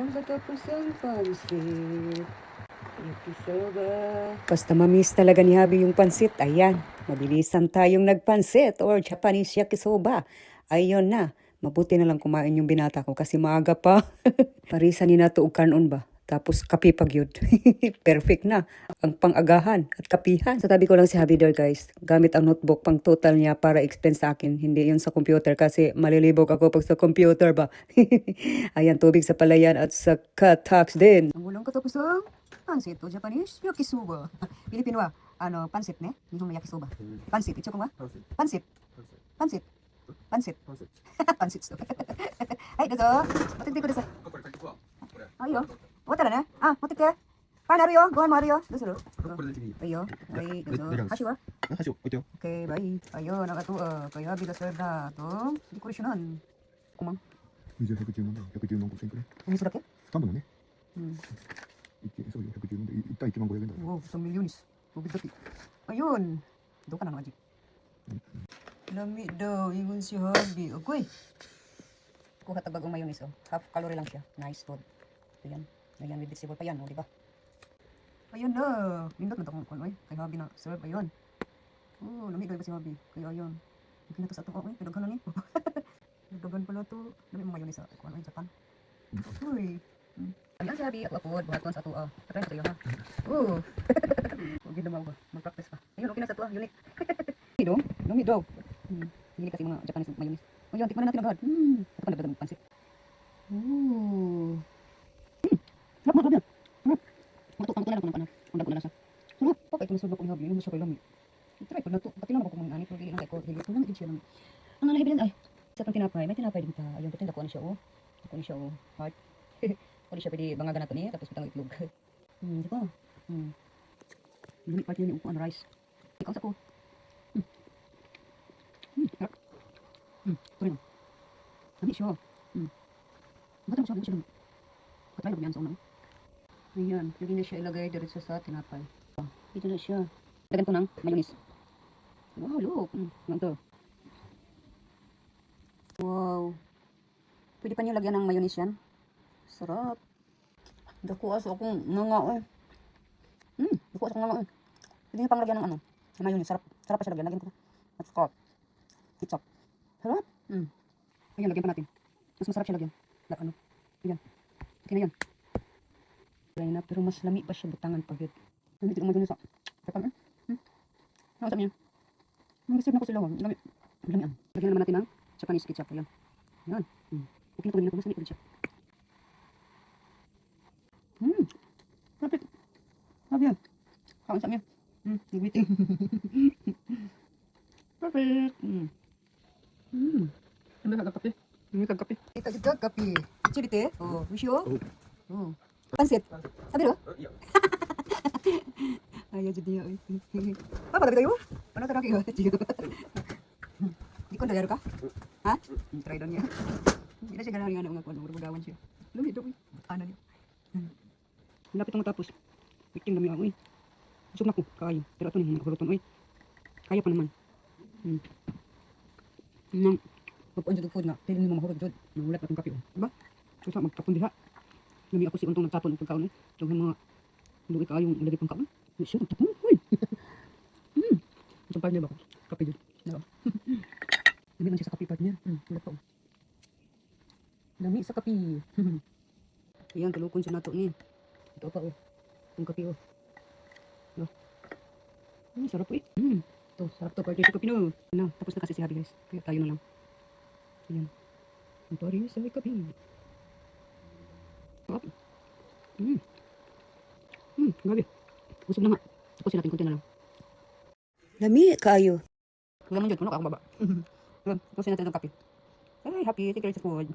Walang katapos ang pansit. Yakisoba. Basta mamiss talaga ni Habi yung pansit. Ayan, mabilisan tayong nagpansit or Japanese yakisoba. Ayun na. Mabuti na lang kumain yung binata ko kasi maaga pa. Parisa ni nato og kanon ba? Tapos kape pag yun. Perfect na. Ang pang-agahan at kapihan. Sa tabi ko lang si Habi there guys. Gamit ang notebook pang total niya para expense sa akin. Hindi yun sa computer kasi malilibog ako pag sa computer ba. Ayan, tubig sa palayan at sa tax din. Ang walang katapos ang pansit o Japanese yakisoba. Pilipino pansit ne? Nihong yakisoba. Pansit, ito ko ba? Pansit. Pansit. Pansit. Pansit. Ay, dozo. Matindi ko dozo. Ayo. Wala na. Matik ka. Paano Rio? Gohan mo Rio. Dozo. Ayo. Ay, dozo. Hashi wa? Hashi, ito. Okay, bye. Ayo, nakatuwa. Kaya bigas na to. Dekorasyonan. Kumang. 110万だよ。110万5千くらい。Ano sa laki? 3分のね。 そうよ、110万で。1対1万500円だよ。 Wow, 1 milyonis. Tubig dati. Ayun. Doon ka na magic. Lami daw, ingon si Habi. Agoy. Kuha tagbagong mayonis oh. Half calorie lang siya. Nice food. Ayan. Ayan, with vegetable pa yan, oh, di ba? Ayun na. Nindot na takong kuno, kay Habi na serve. Ayun. Oh, lami daw ba si Habi? Kaya ayun. Hindi na to sa ato, eh. Pinaghan na ni. Nagdagan pala to. Lami mga mayonis sa kuno, Japan. Uy. Ayan si Habi, ako buhaton sa ato. Patry na tayo ha. Huwag yun naman ba? Mag-practice pa. Ayun, okay na sa ato, unique. Lumi daw. Hindi kasi mga Japanese mayonis. Ayun, tikman na natin agad. Ito pa nagdagan pansit. Sarap mo, Habi. Matuto na lang kung ano. Ang dago na lasa. Sarap. Okay, ito nasunod ko ni Habi. Ayun, masya kay lami. Try ko na ito. Pati lang ako kung ano. Pero hindi lang ko. Hindi ko lang din siya lang. Ang nalahibilin ay. Sa pang tinapay. May tinapay din ta. Ayun, pati dako na siya oh. Dako na siya oh. Heart. Pwede siya pwede bangagan nato niya. Tapos pitang itlog. Di ba? Lumi part niya ni upuan rice. Ikaw sa ko. Sarap. Ito rin. Lami siya. Ba't mo siya lang? Patry na ko yan sa unang. Ayan. Pwede na siya ilagay diretso sa tinapay. Ito na siya. Dagan ko ng mayonis. Wow, look. Ganito. Wow. Pwede pa niyo lagyan ng mayonis yan. Sarap. Dako aso akong nangao. Dako aso akong nangao. Pwede niyo pang lagyan ng ng mayonis. Sarap. Sarap pa siya lagyan. Lagyan ko. At saka ketchup. Sarap. Ayan, lagyan pa natin. Mas masarap siya lagyan. Ayan. Okay na yan. Ayan na, pero mas lami pa siya butangan pag yun. Lami ito umadun sa kapan Ano sabi niya? Mag-receive na ko sila. Lami. Lamian. Lagyan naman natin ng Japanese ketchup. Ayan. Ayan. Okay na to. Mas lami pa siya. Perfect. Sabi yan. Kaon sa niya. Nagwiting. Perfect. Ano kagkape? Ano kagkape? Kagkape. Chilite. Oh, wish you. Pansit. Sabi ro? Ayaw jadi ya. Apa tabi tayo? Ano tara kayo? Di ko na ka? Ha? Try doon niya. Hindi na siya ganahan nga mga kuwan. Maragawan siya. Lumi ito. Ano niya? Malapit ang matapos. Waiting kami ako eh. Busog na ko. Kaya. Pero ito na nakulutan. Kaya pa naman. Nang pagpuan dyan food nga. Pili ni mamahurot dyan. Nangulat na itong kape. Diba? So sa magtapon diha. Nami ako si untong nagtapon ng pagkaon eh. Itong mga luwi ka yung ilagay pang kaon. Siya nagtapon. Itong partner ba ko? Kape dyan. Diba? Lami man siya sa kape partner. Ulat pa. Lami sa kape. Ayan, kalukon siya nato ni. Ito pa oh. Itong kape oh. Diba? Sarap po eh. Ito, sarap to. Partner sa kape no. Ano, tapos na kasi si Habi guys. Kaya tayo na lang. Ayan. Ang pari sa kape. Sarap. Grabe. Busog na nga. Tapusin natin kunti na lang. Lami kaayo. Lamon dyan. Ano ka akong baba. Tapusin natin ang kape. Ay, happy. Take care sa food.